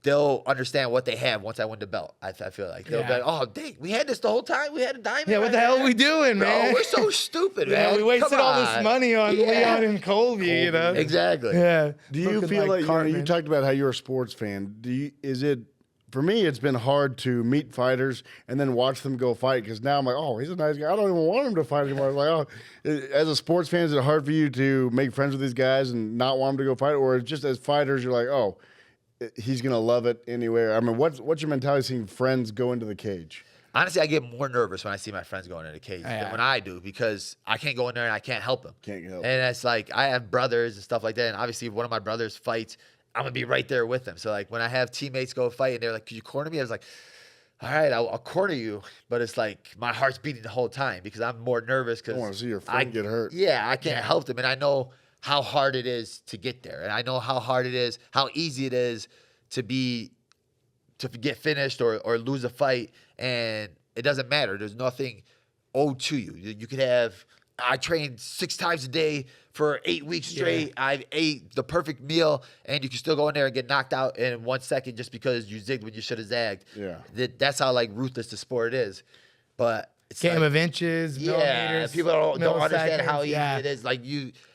they'll understand what they have once I win the belt. I feel like they'll be like, oh, dang, we had this the whole time. We had a diamond. Yeah, what the hell are we doing, Bro, man? we're so stupid, Yeah, man. we wasted Come all this on. money on Leon and Colby, you know? Exactly. Yeah. Do you Looking feel like, you Cartman. talked about how you're a sports fan? Is it for me? It's been hard to meet fighters and then watch them go fight because now I'm like, oh, he's a nice guy. I don't even want him to fight anymore. I'm like, oh, as a sports fan, is it hard for you to make friends with these guys and not want them to go fight, or just as fighters, you're like, oh, he's gonna love it anywhere? I mean, what's your mentality seeing friends go into the cage? Honestly, I get more nervous when I see my friends going into the cage than when I do because I can't go in there and I can't help them. Can't help. And it's like I have brothers and stuff like that. And obviously, if one of my brothers fights, I'm going to be right there with them. So, like, when I have teammates go fight and they're like, could you corner me? I was like, all right, I'll corner you. But it's like my heart's beating the whole time because I'm more nervous because I want to see your friend get hurt. Yeah, I can't help them. And I know how hard it is to get there. And I know how hard it is, how easy it is to get finished or lose a fight, and it doesn't matter. There's nothing owed to you. You could have. I trained 6 times a day for 8 weeks straight. Yeah. I ate the perfect meal, and you can still go in there and get knocked out in 1 second just because you zigged when you should have zagged. Yeah. That's how like ruthless the sport is. But it's Game like, of inches, millimeters. people don't understand how milliseconds. easy Yeah. it is. Like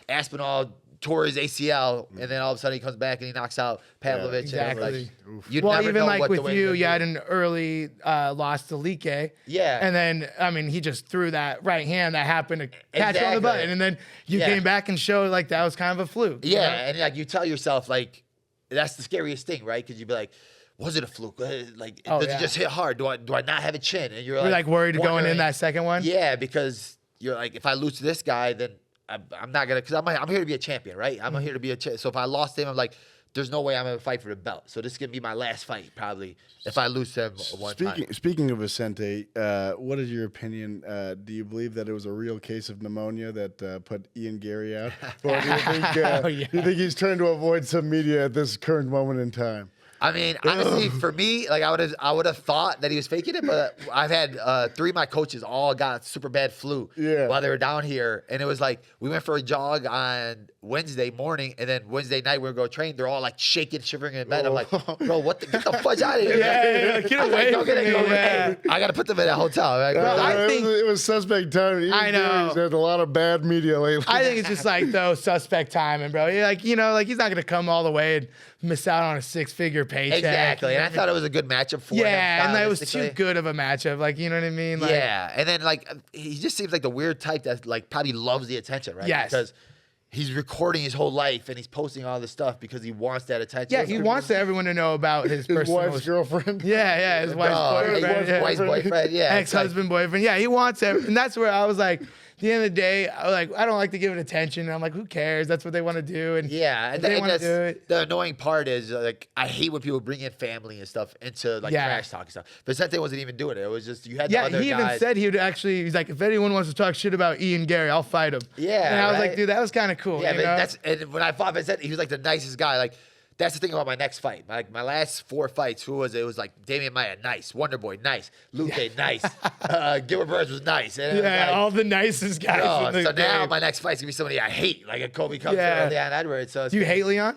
Aspinall tore his ACL, and then all of a sudden he comes back and he knocks out Pavlovich. Exactly. And it's like, you'd Well, never even know like what the with way you, to you do. had an early loss to Like. Yeah. And then, I mean, he just threw that right hand that happened to catch on the Exactly. button. And then you Yeah. came back and showed like that was kind of a fluke. you know? Yeah, and like you tell yourself, like that's the scariest thing, right? Because you'd be like, "Was it a fluke? Like, Oh, does yeah. it just hit hard? Do I not have a chin?" And You're like worried going in wondering- that second one? Yeah, because you're like, if I lose to this guy, then I'm not gonna. Because I'm here to be a champion, right? I'm here to be a champion. So if I lost him, I'm like, there's no way I'm gonna fight for the belt. So this is gonna be my last fight, probably, if I lose to him one time. Speaking of Vicente, what is your opinion? Do you believe that it was a real case of pneumonia that put Ian Gary out, or do you think Oh, yeah. do you think he's trying to avoid some media at this current moment in time? I mean, honestly, for me, like I would have thought that he was faking it, but I've had 3 of my coaches all got super bad flu while they were down here, and it was like we went for a jog on Wednesday morning, and then Wednesday night we were going to train. They're all like shaking, shivering in bed. I'm like, bro, what? Get the fudge out of here! Yeah, get I was away like, from me, yeah. I got to put them in a hotel. Right? I think- it was suspect time. Ian I know. Gary's had a lot of bad media lately. I think it's just like though suspect timing, bro. You're like, like he's not gonna come all the way and miss out on a 6-figure paycheck. Exactly, and I thought it was a good matchup for him. Yeah, and that was too stylistically. good of a matchup. Like, you know what I mean? Like, Yeah, and then like he just seems like the weird type that like probably loves the attention, right? Yes. Because he's recording his whole life and he's posting all this stuff because he wants that attention. Yeah, he wants everyone to know about his His personal. wife's girlfriend. Yeah, his wife's boyfriend. yeah. wife's boyfriend, yeah. it's Ex-husband, boyfriend. Yeah, he wants it. And that's where I was like, at the end of the day, I don't like to give it attention. And I'm like, who cares? That's what they want to do. And Yeah, if and, they and want to that's, do it. the annoying part is like I hate when people bring in family and stuff into like Yeah. trash talk and stuff. Vicente wasn't even doing it. It was just you had the Yeah, other he even guys. said he would actually, he's like, if anyone wants to talk shit about Ian Gary, I'll fight him. Yeah, And I was right? like, dude, that was kind of cool. Yeah, you but know? that's and when I fought Vicente, he was like the nicest guy. Like that's the thing about my next fight. Like my last 4 fights, who was it? It was like Damian Maia, nice. Wonder Boy, nice. Luke, nice. Gilbert Burns was nice. And it was Yeah, like, all the nicest guys. oh, in the so now game. my next fight's gonna be somebody I hate, like a Kobe Cubs Yeah. or Leon Edwards. So it's Do you hate Leon?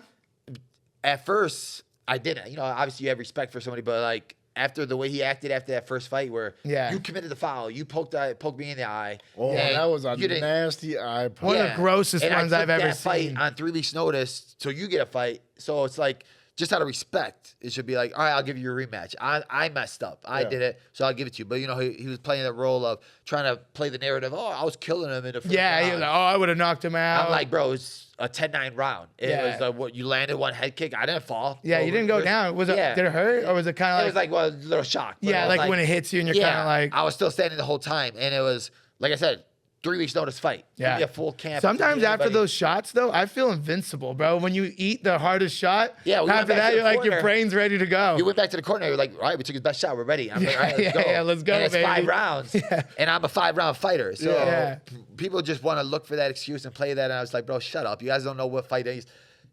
at first I didn't. Obviously you have respect for somebody, but like after the way he acted after that first fight, where Yeah. you committed the foul, you poked me in the eye. Oh, and that was a you didn't- nasty eye poke. One of the grossest and ones I I've took ever that fight seen. on 3 weeks' notice, so you get a fight. So it's like just out of respect, it should be like, all right, I'll give you a rematch. I messed up. I did it, so I'll give it to you. But he was playing the role of trying to play the narrative. Oh, I was killing him in the first Yeah, he was round. like, I would have knocked him out. I'm like, bro, it's a 10-9 round. It Yeah. was what you landed one head kick. I didn't fall. yeah, you didn't go down. Was it? Yeah. Did it hurt, or was it kind It of was like? like, well, a little shock. but Yeah, it was like when it hits you and you're kinda like- I was still standing the whole time, and it was like I said, 3 weeks notice fight. Yeah. Give me a full camp. Sometimes after Anybody- those shots, though, I feel invincible, bro. When you eat the hardest shot, Yeah, we went after back to that, the you're like, your corner. brain's ready to go. You went back to the corner. You're like, all right, we took his best shot. We're ready. I'm like, all right, let's Yeah, go. yeah, let's go, And it's baby. 5 rounds, and I'm a 5-round fighter. So Yeah. people just want to look for that excuse and play that. And I was like, bro, shut up. You guys don't know what fight it is.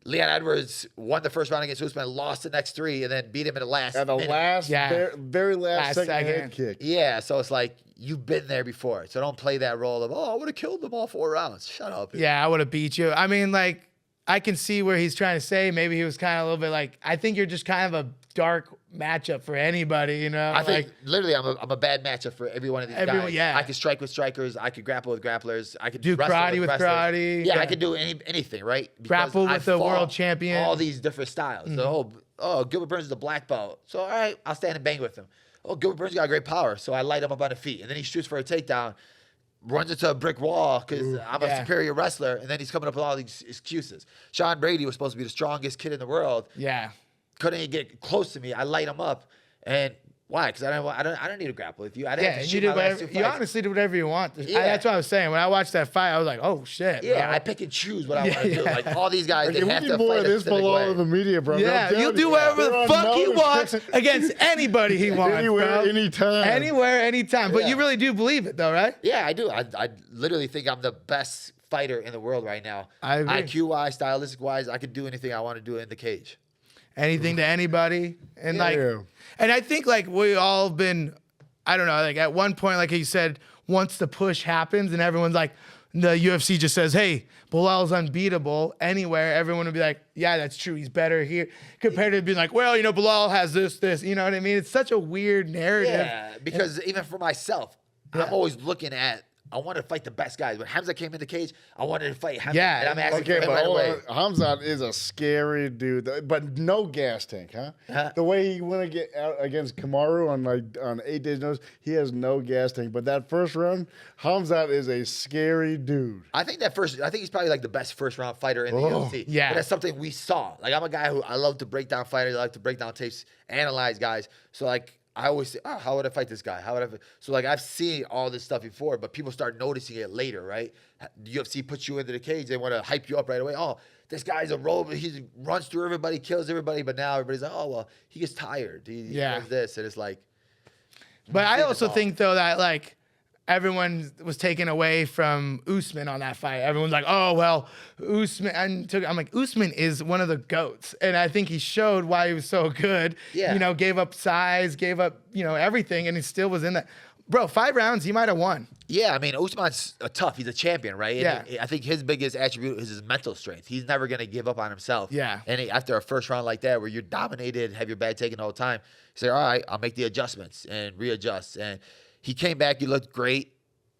Leon Edwards won the first round against Usman, lost the next 3, and then beat him in the last At the minute. last, Yeah. very last, Last second head second. kick. Yeah, so it's like you've been there before. So don't play that role of, oh, I would have killed them all 4 rounds. Shut up. Yeah, I would have beat you. I mean, like, I can see where he's trying to say. Maybe he was kind of a little bit like, I think you're just kind of a dark matchup for anybody, you know? I think literally I'm a bad matchup for every one of these guys. Yeah. I could strike with strikers. I could grapple with grapplers. I could do wrestle karate with wrestlers. karate. Yeah, I could do anything, right? Because Grapple I with the fought world champion. All these different styles. So, Gilbert Burns is a black belt. So, all right, I'll stand and bang with him. Oh, Gilbert Burns got great power. So I light him up on the feet. And then he shoots for a takedown, runs into a brick wall because I'm a superior wrestler. And then he's coming up with all these excuses. Sean Brady was supposed to be the strongest kid in the world. Yeah. Couldn't even get close to me. I light him up. And why? Because I don't need to grapple with you. I didn't have to shoot my last 2 fights. You honestly do whatever you want. Yeah. That's what I was saying. When I watched that fight, I was like, oh, shit. Yeah, bro. I pick and choose what I want to do. Like all these guys, they we have need to more fight of a this specific below way. in the media, bro. Yeah, he'll do whatever the fuck he wants against anybody he wants. Anywhere, bro. anytime. Anywhere, anytime. But Yeah. you really do believe it, though, right? Yeah, I do. I literally think I'm the best fighter in the world right now. I agree. IQ-wise, stylistic-wise, I could do anything I want to do in the cage. Anything to anybody. And Yeah. and I think like we all been, I don't know, like at one point, like you said, once the push happens and everyone's like, the UFC just says, hey, Belal's unbeatable anywhere, everyone would be like, yeah, that's true. He's better here. Compared to being like, well, you know, Belal has this, you know what I mean? It's such a weird narrative. Yeah, because even for myself, I'm always looking at, I want to fight the best guys. When Hamza came in the cage, I wanted to fight Hamza. Yeah. And I'm asking Okay, for him but right hold away. on. Hamzat is a scary dude, but no gas tank, huh? The way he went against Kamaru on 8 days' notice, he has no gas tank. But that first round, Hamzat is a scary dude. I think he's probably like the best first round fighter in the UFC. yeah. But that's something we saw. Like I'm a guy who I love to break down fighters. I like to break down tapes, analyze guys. So like I always say, how would I fight this guy? How would I? So like I've seen all this stuff before, but people start noticing it later, right? The UFC puts you into the cage. They want to hype you up right away. Oh, this guy's a robot. He runs through everybody, kills everybody. But now everybody's like, oh well, he gets tired. He does this, and it's like. But I also think though that like everyone was taken away from Usman on that fight. Everyone's like, oh well, Usman. I'm like, Usman is one of the GOATs, and I think he showed why he was so good. Yeah. You know, gave up size, gave up everything, and he still was in that. Bro, 5 rounds, he might have won. Yeah, I mean, Usman's tough. He's a champion, right? And Yeah. I think his biggest attribute is his mental strength. He's never going to give up on himself. Yeah. And after a first round like that, where you're dominated, have your bag taken the whole time, you say, all right, I'll make the adjustments and readjust. And he came back. He looked great.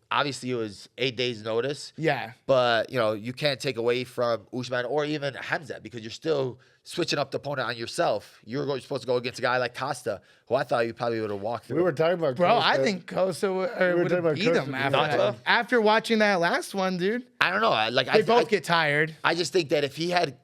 Obviously, it was 8 days' notice. Yeah. But, you can't take away from Usman or even Hamza because you're still switching up the opponent on yourself. You're supposed to go against a guy like Costa, who I thought you probably would have walked through. We were talking about Bro, Costa. I think Costa would talking have about beat Costa him being after Costa. that. After watching that last one, dude. I don't know. They both get tired. I just think that if he had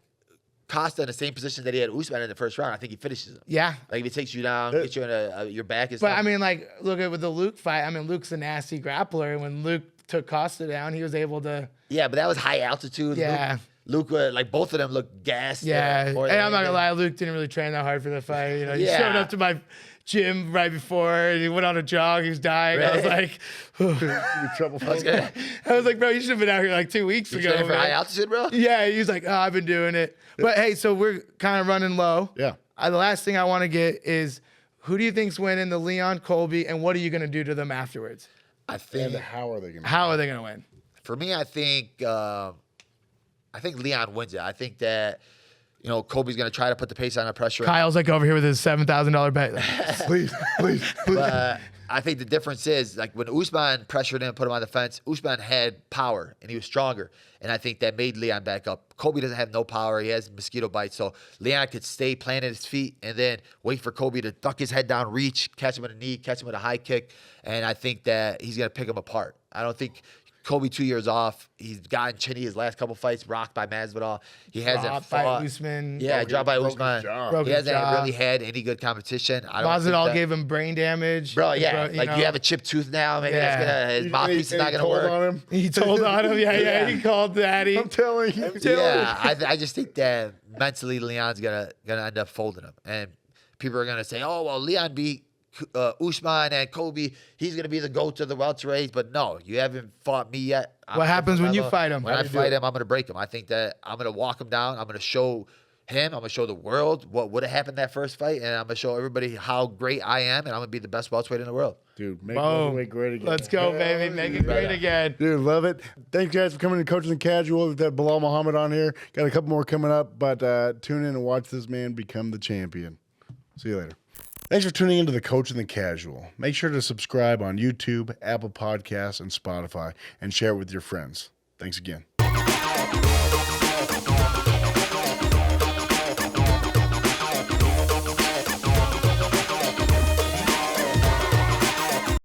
Costa in the same position that he had Usman in the first round, I think he finishes him. Yeah. Like if he takes you down, gets you in your back and But stuff. I mean, like, look at with the Luke fight. I mean, Luke's a nasty grappler. And when Luke took Costa down, he was able to. Yeah, but that was high altitude. Yeah. Luke like both of them looked gassed. Yeah. And more I'm than not gonna anything. lie, Luke didn't really train that hard for the fight. You know, he Yeah. showed up to my gym right before and he went on a jog. He was dying. I was Right. like, You're trouble. I was like, bro, you should have been out here like 2 weeks You ago. training for man. high altitude, bro? Yeah, he was like, oh, I've been doing it. But hey, so we're kind of running low. Yeah. The last thing I want to get is who do you think's winning the Leon Colby and what are you going to do to them afterwards? I think And how are they going to? How are they going to win? for me, I think Leon wins it. I think that Kobe's gonna try to put the pace on the pressure. Kyle's like over here with his $7,000 bet. Please. But I think the difference is like when Usman pressured him, put him on the fence, Usman had power and he was stronger. And I think that made Leon back up. Kobe doesn't have no power. He has mosquito bites. So Leon could stay planted his feet and then wait for Kobe to duck his head down, reach, catch him with a knee, catch him with a high kick. And I think that he's going to pick him apart. I don't think Kobe 2 years off. He's gotten chinny his last couple fights, rocked by Masvidal. He hasn't Dropped by fought. Usman. Yeah, dropped by broke his Usman. jaw. Broke He his hasn't jaw. really had any good competition. I don't think Masvidal that- gave him brain damage. Bro, yeah. You Like know. you have a chipped tooth now. Maybe Yeah. that's his mouthpiece is not gonna told work. on him. He told on him. Yeah, Yeah. he called daddy. I'm telling you. Yeah, I just think that mentally Leon's gonna end up folding him, and people are gonna say, "Oh well, Leon beat Usman and Kobe. He's gonna be the GOAT of the welterweights." But no, you haven't fought me yet. What happens when you fight him? When How I do you do fight it? him, I'm gonna break him. I think that I'm gonna walk him down. I'm gonna show him. I'm gonna show the world what would have happened that first fight, and I'm gonna show everybody how great I am, and I'm gonna be the best welterweight in the world. Dude, make Boom. welterweight great again. Let's go, baby. Make it great again. Dude, love it. Thanks, guys, for coming to Coaching the Casual. We've got Belal Muhammad on here. Got a couple more coming up, but tune in and watch this man become the champion. See you later. Thanks for tuning into the Coaching the Casual. Make sure to subscribe on YouTube, Apple Podcasts, and Spotify, and share it with your friends. Thanks again.